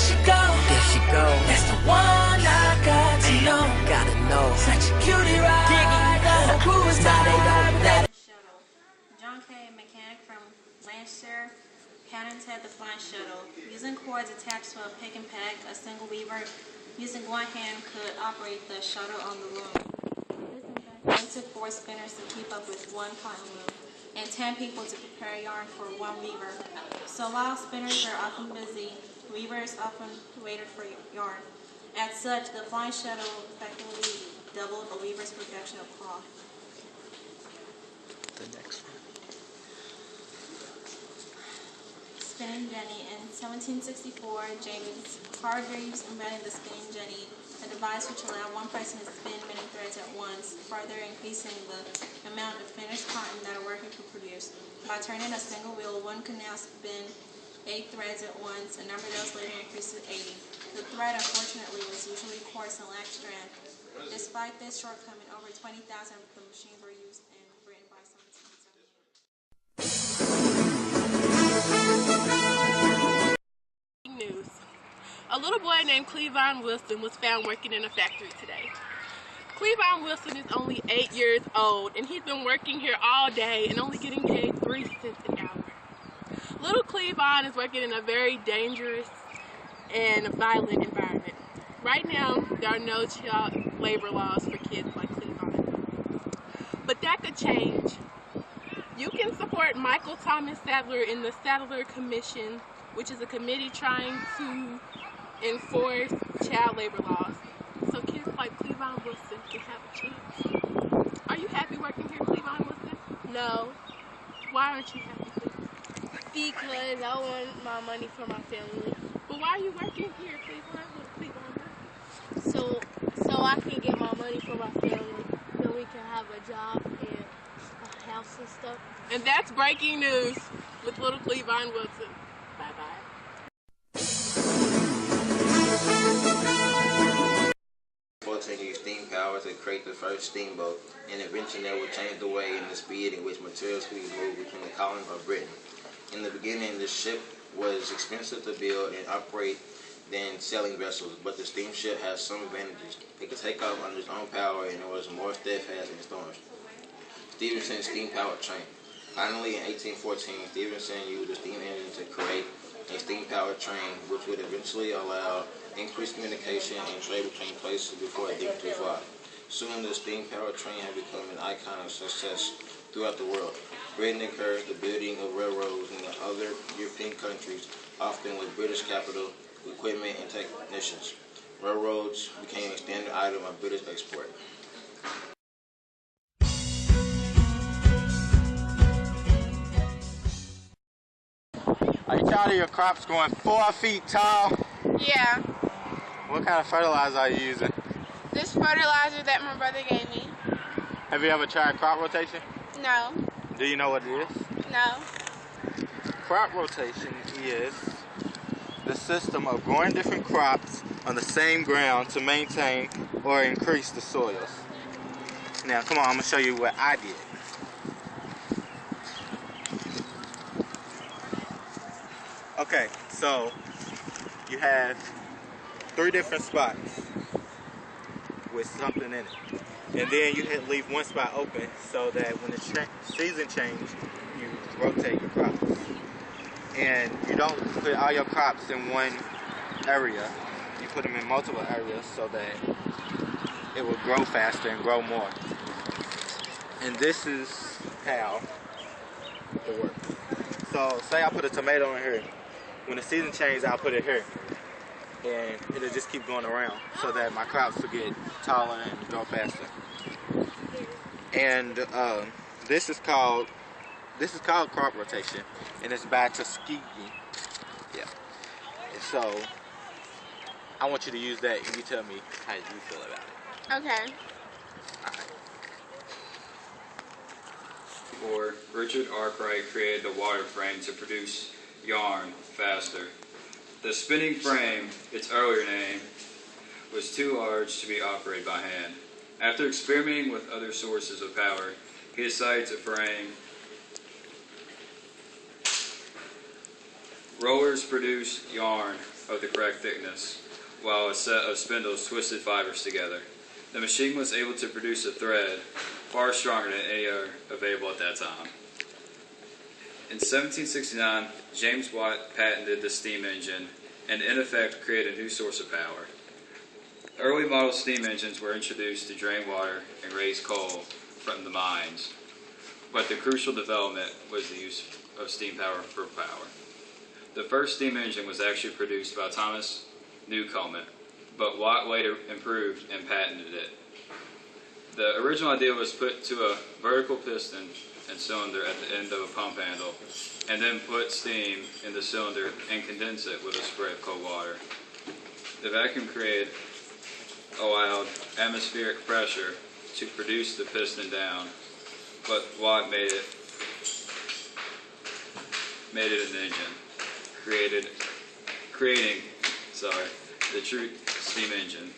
she go. There she go. That's the one I got to know. Gotta know. Such a cutie ride. The crew is tired. John K., a mechanic from Lancashire, patented the flying shuttle. Using cords attached to a pick and pack, a single weaver using one hand could operate the shuttle on the loom. This invention took 4 spinners to keep up with one cotton loom, and 10 people to prepare yarn for one weaver. So while spinners are often busy, weavers often waited for yarn. As such, the flying shuttle effectively doubled a weaver's production of cloth. The next one. Spinning jenny. In 1764, James Hargreaves invented the spinning jenny, a device which allowed one person to spin many threads at once, further increasing the amount of finished cotton that a worker could produce. By turning a single wheel, one could now spin 8 threads at once, a number that was later increased to 80. The thread, unfortunately, was usually coarse and lacked strength. Despite this shortcoming, over 20,000 of the machines were used in Britain by 1778. News. A little boy named Cleavon Wilson was found working in a factory today. Cleavon Wilson is only 8 years old, and he's been working here all day and only getting paid 3 cents an hour. Little Cleavon is working in a very dangerous and violent environment. Right now, there are no child labor laws for kids like Cleavon. But that could change. You can support Michael Thomas Sadler in the Sadler Commission, which is a committee trying to enforce child labor laws, so kids like Cleavon Wilson can have a chance. Are you happy working here, Cleavon Wilson? No, Why aren't you happy, Cleavon? because I want my money for my family. But why are you working here, Cleavon? So I can get my money for my family. Then we can have a job and a house and stuff. And that's breaking news with little Cleavon Wilson. Bye-bye. Used steam power to create the first steamboat, an invention that would change the way and the speed in which materials could be moved between the colonies of Britain. In the beginning, the ship was expensive to build and operate than sailing vessels, but the steamship has some advantages. It could take off under its own power and it was more steadfast in storms. Stephenson's steam-powered train. Finally, in 1814, Stephenson used a steam engine to create a steam-powered train, which would eventually allow increased communication and trade between places before it did to fly. Soon, the steam-powered train had become an icon of success throughout the world. Britain encouraged the building of railroads in the other European countries, often with British capital, equipment, and technicians. Railroads became a standard item of British export. Are you tired of your crops growing 4 feet tall? Yeah, What kind of fertilizer are you using? this fertilizer that my brother gave me. Have you ever tried crop rotation? No, Do you know what it is? no. Crop rotation is the system of growing different crops on the same ground to maintain or increase the soils. Now, come on, I'm going to show you what I did. Okay, so you have 3 different spots with something in it. And then you leave one spot open so that when the season changes, you rotate your crops. And you don't put all your crops in one area. You put them in multiple areas so that it will grow faster and grow more. And this is how it works. So say I put a tomato in here. When the season changes, I'll put it here. And it'll just keep going around so that my crops will get taller and grow faster. And this is called crop rotation, and it's by Tuskegee. Yeah. And so I want you to use that, and you tell me how you feel about it. Okay. All right. Or Richard Arkwright created the water frame to produce yarn faster. The spinning frame, its earlier name, was too large to be operated by hand. After experimenting with other sources of power, he decided to frame rollers produce yarn of the correct thickness, while a set of spindles twisted fibers together. The machine was able to produce a thread far stronger than any other available at that time. In 1769, James Watt patented the steam engine and in effect created a new source of power. Early model steam engines were introduced to drain water and raise coal from the mines, but the crucial development was the use of steam power for power. The first steam engine was actually produced by Thomas Newcomen, but Watt later improved and patented it. The original idea was put to a vertical piston and cylinder at the end of a pump handle, and then put steam in the cylinder and condense it with a spray of cold water. The vacuum created allowed atmospheric pressure to produce the piston down, but Watt made it an engine, creating the true steam engine.